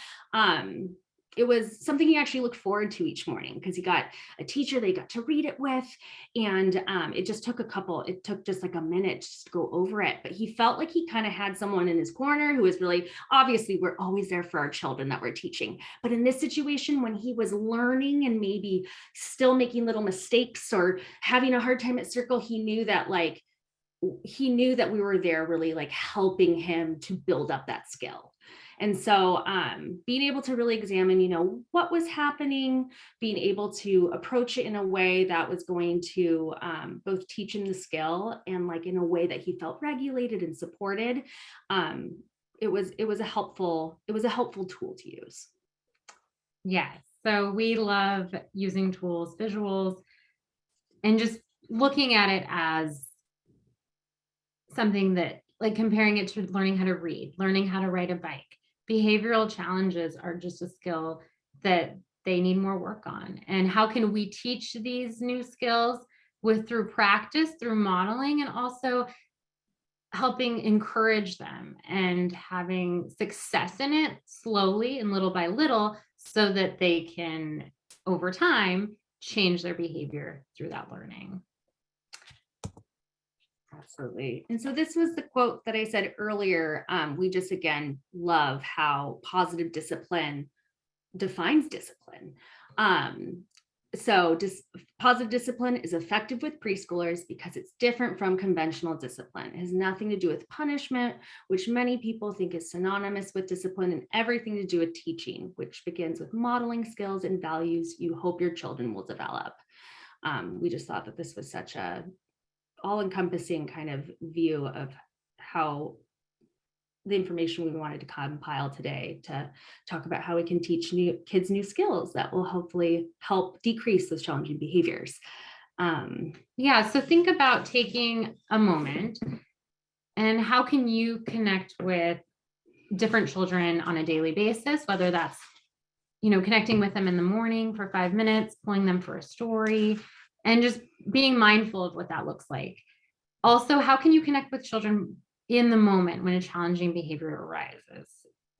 it was something he actually looked forward to each morning because he got a teacher they got to read it with. And it took just like a minute just to go over it. But he felt like he kind of had someone in his corner who was really, obviously, we're always there for our children that we're teaching. But in this situation, when he was learning and maybe still making little mistakes or having a hard time at circle, he knew that we were there really like helping him to build up that skill. And so being able to really examine, what was happening, being able to approach it in a way that was going to both teach him the skill and like in a way that he felt regulated and supported. It was a helpful tool to use. Yes. So we love using tools, visuals, and just looking at it as something that, like, comparing it to learning how to read, learning how to ride a bike. Behavioral challenges are just a skill that they need more work on. And how can we teach these new skills through practice, through modeling, and also helping encourage them and having success in it slowly and little by little so that they can, over time, change their behavior through that learning. Absolutely. And so this was the quote that I said earlier. We just, again, love how positive discipline defines discipline. So positive discipline is effective with preschoolers because it's different from conventional discipline. It has nothing to do with punishment, which many people think is synonymous with discipline, and everything to do with teaching, which begins with modeling skills and values you hope your children will develop. We just thought that this was such a all-encompassing kind of view of how the information we wanted to compile today to talk about how we can teach kids new skills that will hopefully help decrease those challenging behaviors. Yeah, so think about taking a moment and how can you connect with different children on a daily basis, whether that's, connecting with them in the morning for 5 minutes, pulling them for a story, and just being mindful of what that looks like. Also, how can you connect with children in the moment when a challenging behavior arises?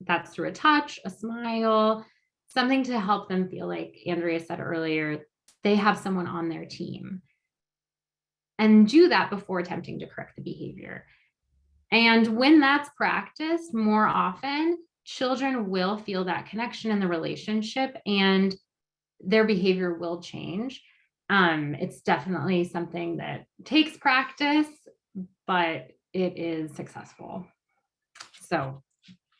That's through a touch, a smile, something to help them feel like Andrea said earlier, they have someone on their team. And do that before attempting to correct the behavior. And when that's practiced more often, children will feel that connection in the relationship and their behavior will change. It's definitely something that takes practice, but it is successful. So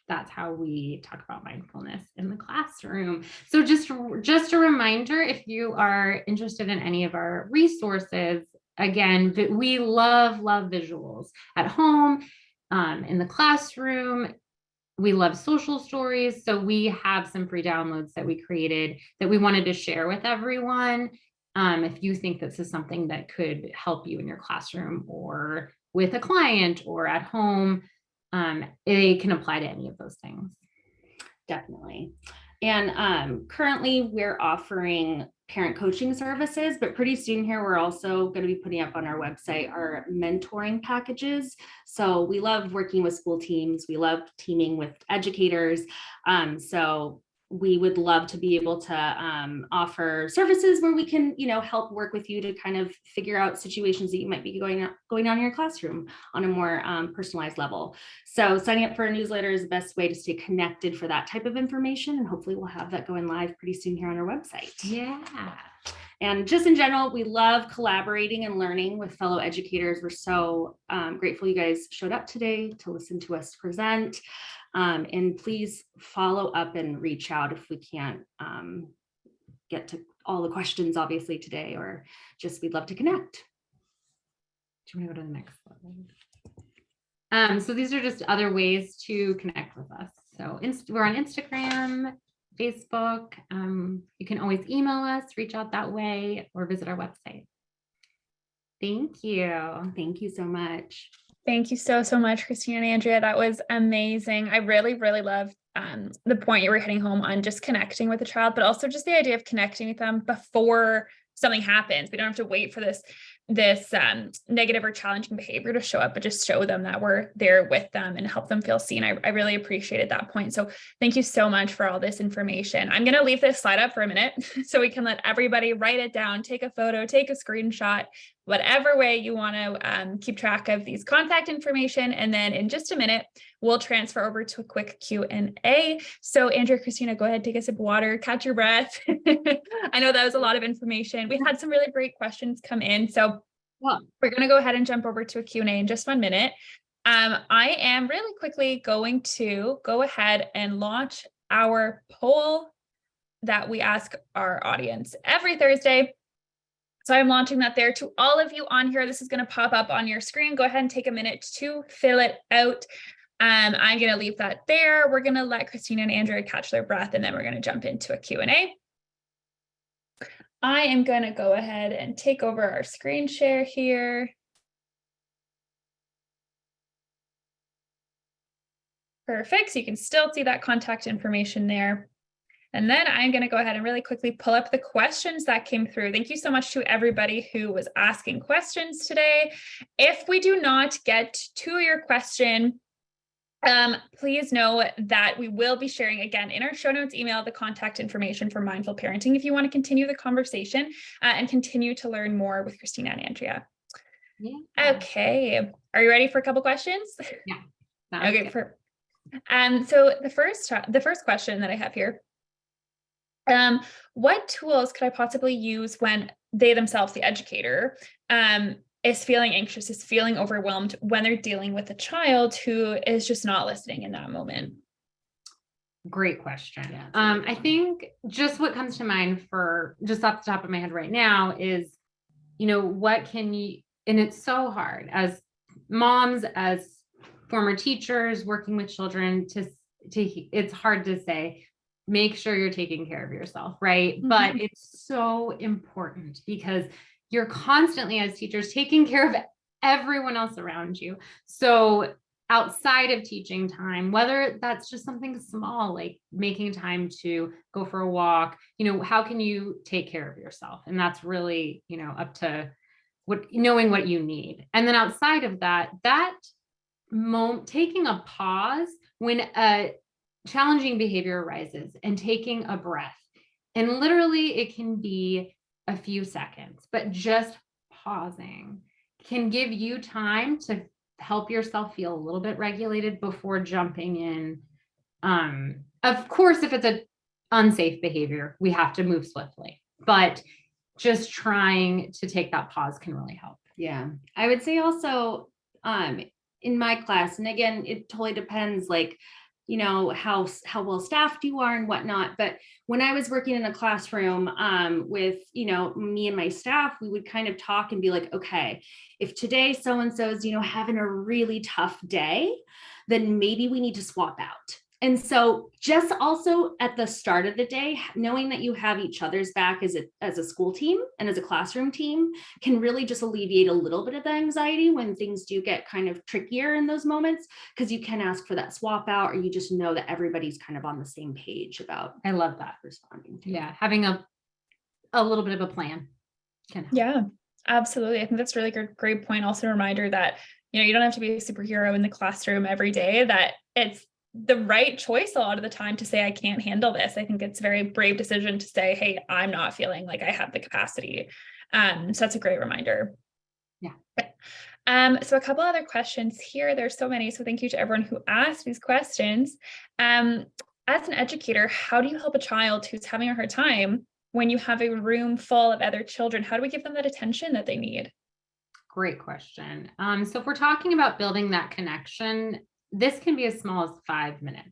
that's how we talk about mindfulness in the classroom. So just a reminder, if you are interested in any of our resources, again, we love visuals at home, in the classroom. We love social stories. So we have some free downloads that we created that we wanted to share with everyone. If you think this is something that could help you in your classroom or with a client or at home, it can apply to any of those things. Definitely. And currently we're offering parent coaching services, but pretty soon here, we're also going to be putting up on our website our mentoring packages. So we love working with school teams. We love teaming with educators. So we would love to be able to offer services where we can, help work with you to kind of figure out situations that you might be going on in your classroom on a more personalized level. So signing up for a newsletter is the best way to stay connected for that type of information. And hopefully we'll have that going live pretty soon here on our website. Yeah. And just in general, we love collaborating and learning with fellow educators. We're so grateful you guys showed up today to listen to us present. And please follow up and reach out if we can't get to all the questions, obviously, today, or just we'd love to connect. Do you want to go to the next slide? So these are just other ways to connect with us. So we're on Instagram, Facebook. You can always email us, reach out that way, or visit our website. Thank you. Thank you so much. Thank you so much, Christina and Andrea. That was amazing. I really, really love the point you were hitting home on just connecting with the child, but also just the idea of connecting with them before something happens. We don't have to wait for this negative or challenging behavior to show up, but just show them that we're there with them and help them feel seen. I really appreciated that point. So thank you so much for all this information. I'm going to leave this slide up for a minute so we can let everybody write it down, take a photo, take a screenshot, whatever way you want to keep track of these contact information. And then in just a minute, we'll transfer over to a quick Q&A. So Andrea, Christina, go ahead, take a sip of water, catch your breath. I know that was a lot of information. We had some really great questions come in. So we're going to go ahead and jump over to a Q&A in just 1 minute. I am really quickly going to go ahead and launch our poll that we ask our audience every Thursday. So I'm launching that there to all of you on here. This is going to pop up on your screen. Go ahead and take a minute to fill it out. I'm going to leave that there. We're going to let Christina and Andrea catch their breath, and then we're going to jump into a Q&A. I am going to go ahead and take over our screen share here. Perfect. So you can still see that contact information there. And then I'm going to go ahead and really quickly pull up the questions that came through. Thank you so much to everybody who was asking questions today. If we do not get to your question, please know that we will be sharing again in our show notes email the contact information for Mindful Parenting if you want to continue the conversation and continue to learn more with Christina and Andrea. Yeah. Okay. Are you ready for a couple questions? Yeah. Okay. So the first question that I have here, what tools could I possibly use when they themselves, the educator, is feeling anxious, is feeling overwhelmed when they're dealing with a child who is just not listening in that moment? Great question. Yeah, I think just what comes to mind for just off the top of my head right now is, what can you, and it's so hard as moms, as former teachers working with children to it's hard to say, make sure you're taking care of yourself, right? Mm-hmm. But it's so important because you're constantly as teachers taking care of everyone else around you. So outside of teaching time, whether that's just something small, like making time to go for a walk, how can you take care of yourself? And that's really, up to knowing what you need. And then outside of that moment, taking a pause when a challenging behavior arises and taking a breath, and literally it can be a few seconds, but just pausing can give you time to help yourself feel a little bit regulated before jumping in. Of course, if it's an unsafe behavior, we have to move swiftly, but just trying to take that pause can really help. Yeah. I would say also in my class, and again, it totally depends, how well staffed you are and whatnot. But when I was working in a classroom with, me and my staff, we would kind of talk and be like, okay, if today so-and-so is, having a really tough day, then maybe we need to swap out. And so just also at the start of the day, knowing that you have each other's back as a school team and as a classroom team can really just alleviate a little bit of the anxiety when things do get kind of trickier in those moments, because you can ask for that swap out, or you just know that everybody's kind of on the same page about. I love that. Responding to. Yeah. Having a a little bit of a plan can help. Yeah, absolutely. I think that's really great point. Also a reminder that, you don't have to be a superhero in the classroom every day, that it's the right choice a lot of the time to say, I can't handle this. I think it's a very brave decision to say, hey, I'm not feeling like I have the capacity. So that's a great reminder. Yeah. So a couple other questions here. There's so many. So thank you to everyone who asked these questions. As an educator, how do you help a child who's having a hard time when you have a room full of other children? How do we give them that attention that they need? Great question. So if we're talking about building that connection, this can be as small as 5 minutes,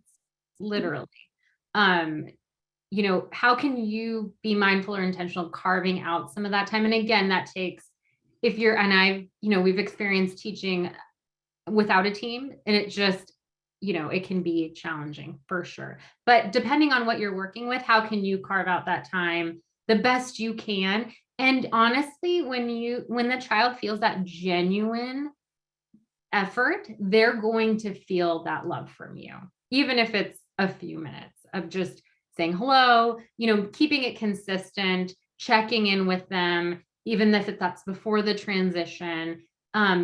literally. How can you be mindful or intentional carving out some of that time? And again, that takes, we've experienced teaching without a team, and it just, it can be challenging for sure. But depending on what you're working with, how can you carve out that time the best you can? And honestly, when the child feels that genuine effort, they're going to feel that love from you, even if it's a few minutes of just saying hello, keeping it consistent, checking in with them, even if that's before the transition,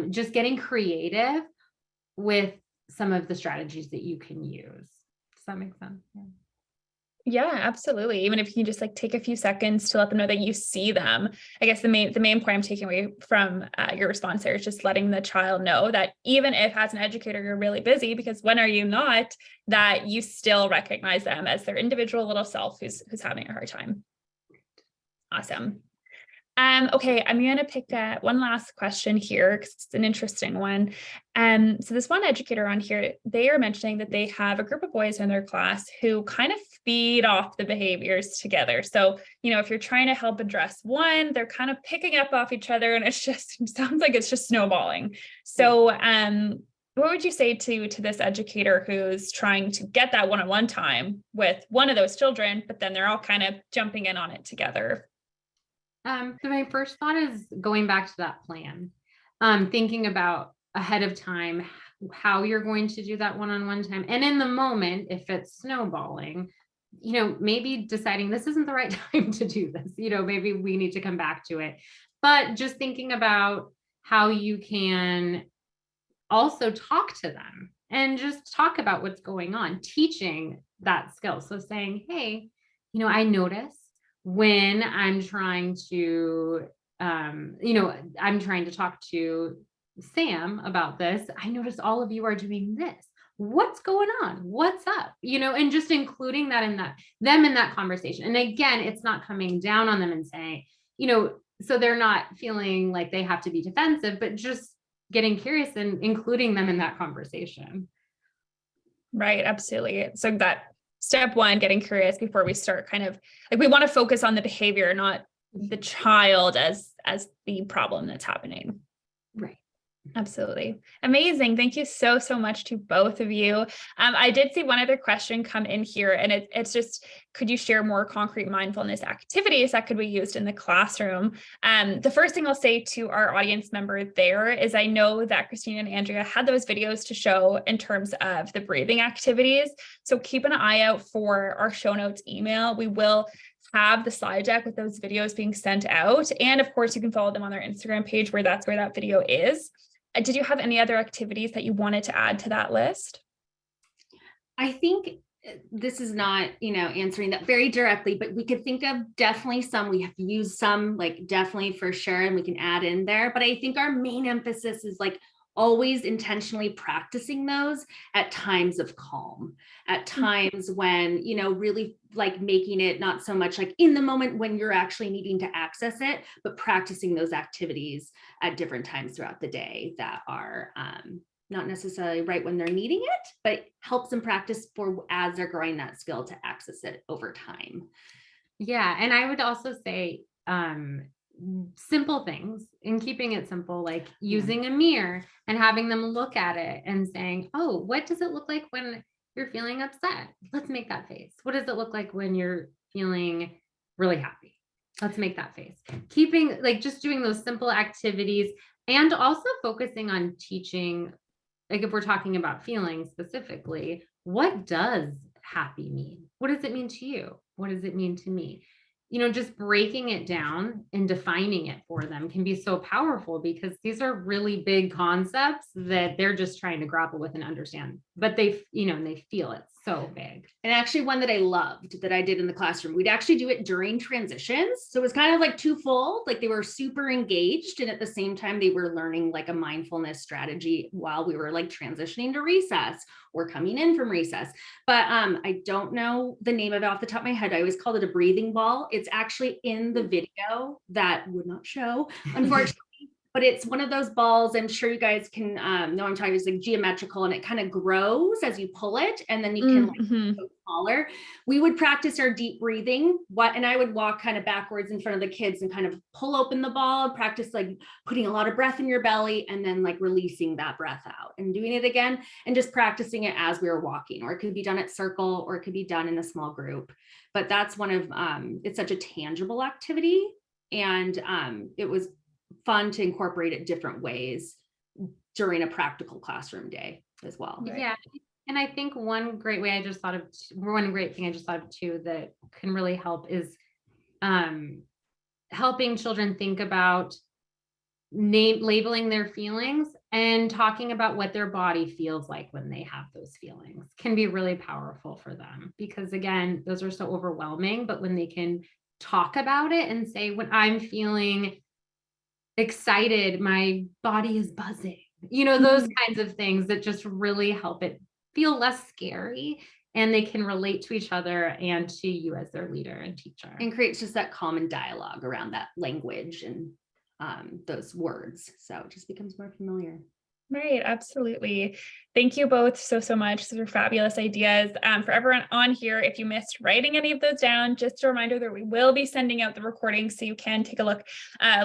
just getting creative with some of the strategies that you can use. Does that make sense? Yeah, absolutely. Even if you just take a few seconds to let them know that you see them. I guess the main point I'm taking away from your response there is just letting the child know that even if as an educator you're really busy, because when are you not, that you still recognize them as their individual little self who's having a hard time. Awesome. Okay, I'm going to pick one last question here because it's an interesting one. So this one educator on here, they are mentioning that they have a group of boys in their class who kind of feed off the behaviors together. So, if you're trying to help address one, they're kind of picking up off each other, and it sounds like it's just snowballing. So, what would you say to this educator who's trying to get that one-on-one time with one of those children, but then they're all kind of jumping in on it together? So my first thought is going back to that plan, thinking about ahead of time how you're going to do that one-on-one time. And in the moment, if it's snowballing, maybe deciding this isn't the right time to do this, maybe we need to come back to it. But just thinking about how you can also talk to them and just talk about what's going on, teaching that skill. So saying, hey, I notice when I'm trying to, I'm trying to talk to Sam about this, I notice all of you are doing this. What's going on? What's up? And just including that them in that conversation. And again, it's not coming down on them and saying, so they're not feeling like they have to be defensive, but just getting curious and including them in that conversation. Right. Absolutely. So that step one, getting curious before we start we want to focus on the behavior, not the child as the problem that's happening. Right. Absolutely. Amazing. Thank you so much to both of you. I did see one other question come in here, and it's just, could you share more concrete mindfulness activities that could be used in the classroom? The first thing I'll say to our audience member there is I know that Christina and Andrea had those videos to show in terms of the breathing activities. So keep an eye out for our show notes email. We will have the slide deck with those videos being sent out. And of course, you can follow them on their Instagram page where that video is. Did you have any other activities that you wanted to add to that list? I think this is not, answering that very directly, but we could think of definitely some, we have used some, definitely for sure, and we can add in there. But I think our main emphasis is always intentionally practicing those at times of calm, at times when, really making it not so much in the moment when you're actually needing to access it, but practicing those activities at different times throughout the day that are not necessarily right when they're needing it, but helps them practice for as they're growing that skill to access it over time. Yeah. And I would also say, simple things, and keeping it simple, like using a mirror and having them look at it and saying, oh, what does it look like when you're feeling upset? Let's make that face. What does it look like when you're feeling really happy? Let's make that face. Keeping just doing those simple activities, and also focusing on teaching, if we're talking about feelings specifically, what does happy mean? What does it mean to you? What does it mean to me? just breaking it down and defining it for them can be so powerful, because these are really big concepts that they're just trying to grapple with and understand, but they, and they feel it's so big. And actually one that I loved that I did in the classroom, we'd actually do it during transitions. So it was kind of like twofold, like they were super engaged. And at the same time, they were learning like a mindfulness strategy while we were like transitioning to recess or coming in from recess. But I don't know the name of it off the top of my head. I always called it a breathing ball. It's actually in the video that would not show, unfortunately. But it's one of those balls, I'm sure you guys can know I'm talking, it's like geometrical, and it kind of grows as you pull it, and then you can like go smaller. We would practice our deep breathing, and I would walk kind of backwards in front of the kids and kind of pull open the ball and practice like putting a lot of breath in your belly and then like releasing that breath out and doing it again, and just practicing it as we were walking. Or it could be done at circle, or it could be done in a small group. But that's one of, it's such a tangible activity, and it was fun to incorporate it different ways during a practical classroom day as well. Right? Yeah. And I think one great thing I just thought of too, that can really help is helping children think about labeling their feelings and talking about what their body feels like when they have those feelings can be really powerful for them, because again, those are so overwhelming, but when they can talk about it and say, when I'm feeling excited, my body is buzzing, those kinds of things that just really help it feel less scary, and they can relate to each other and to you as their leader and teacher, and creates just that common dialogue around that language and those words. So it just becomes more familiar. Right, absolutely. Thank you both so much. Those are fabulous ideas. For everyone on here, if you missed writing any of those down, just a reminder that we will be sending out the recordings so you can take a look,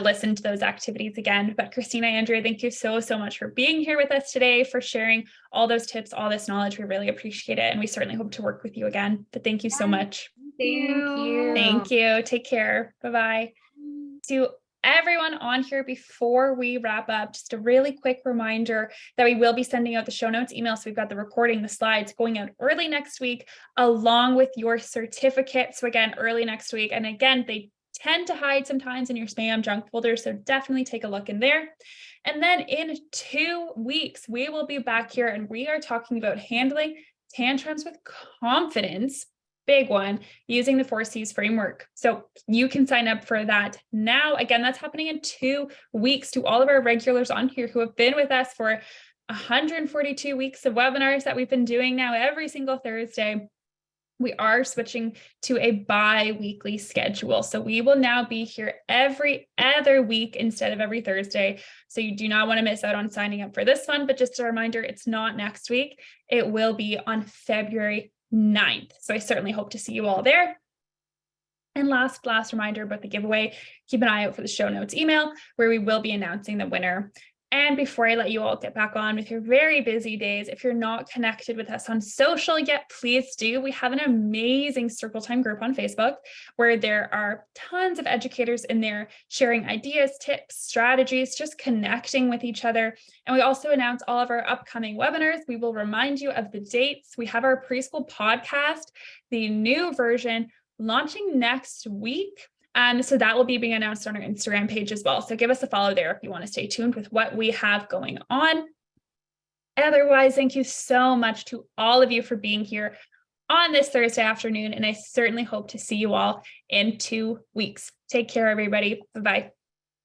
listen to those activities again. But Christina, Andrea, thank you so much for being here with us today, for sharing all those tips, all this knowledge. We really appreciate it. And we certainly hope to work with you again. But thank you so much. Thank you. Thank you. Take care. Bye-bye. To everyone on here, before we wrap up, just a really quick reminder that we will be sending out the show notes email. So we've got the recording, the slides going out early next week, along with your certificate. So again, early next week. And again, they tend to hide sometimes in your spam junk folder. So definitely take a look in there. And then in 2 weeks, we will be back here and we are talking about handling tantrums with confidence. Big one, using the 4 C's framework. So you can sign up for that now. Again, that's happening in 2 weeks. To all of our regulars on here who have been with us for 142 weeks of webinars that we've been doing now every single Thursday, we are switching to a bi-weekly schedule. So we will now be here every other week instead of every Thursday. So you do not want to miss out on signing up for this one. But just a reminder, it's not next week. It will be on February 9th. So I certainly hope to see you all there. And last reminder about the giveaway, keep an eye out for the show notes email where we will be announcing the winner. And before I let you all get back on with your very busy days, if you're not connected with us on social yet, please do. We have an amazing Circle Time group on Facebook where there are tons of educators in there sharing ideas, tips, strategies, just connecting with each other. And we also announce all of our upcoming webinars. We will remind you of the dates. We have our preschool podcast, the new version, launching next week. So that will be being announced on our Instagram page as well. So give us a follow there if you want to stay tuned with what we have going on. Otherwise, thank you so much to all of you for being here on this Thursday afternoon. And I certainly hope to see you all in 2 weeks. Take care, everybody. Bye-bye.